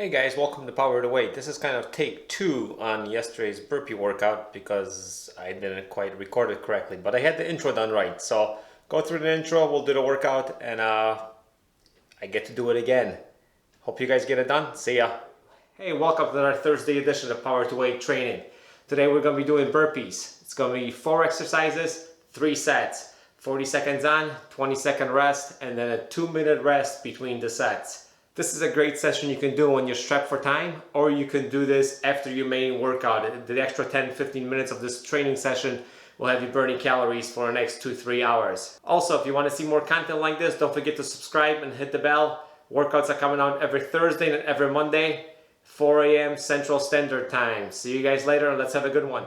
Hey guys, welcome to Power to Weight. This is kind of take two on yesterday's burpee workout because I didn't quite record it correctly, but I had the intro done right. So go through the intro, we'll do the workout, and I get to do it again. Hope you guys get it done. See ya. Hey, welcome to our Thursday edition of Power to Weight training. Today we're going to be doing burpees. It's going to be 4 exercises, 3 sets. 40 seconds on, 20-second rest, and then a 2-minute rest between the sets. This is a great session you can do when you're strapped for time, or you can do this after your main workout. The extra 10-15 minutes of this training session will have you burning calories for the next 2-3 hours. Also, if you want to see more content like this, don't forget to subscribe and hit the bell. Workouts are coming out every Thursday and every Monday, 4 a.m. Central Standard Time. See you guys later, and let's have a good one.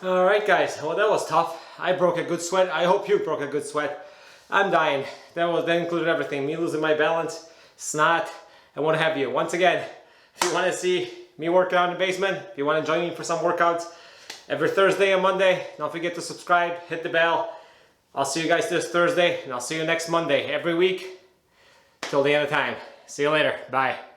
All right, guys. Well, that was tough. I broke a good sweat. I hope you broke a good sweat. I'm dying. That included everything. Me losing my balance, snot, and what have you. Once again, if you want to see me work out in the basement, if you want to join me for some workouts every Thursday and Monday, don't forget to subscribe, hit the bell. I'll see you guys this Thursday, and I'll see you next Monday every week till the end of time. See you later. Bye.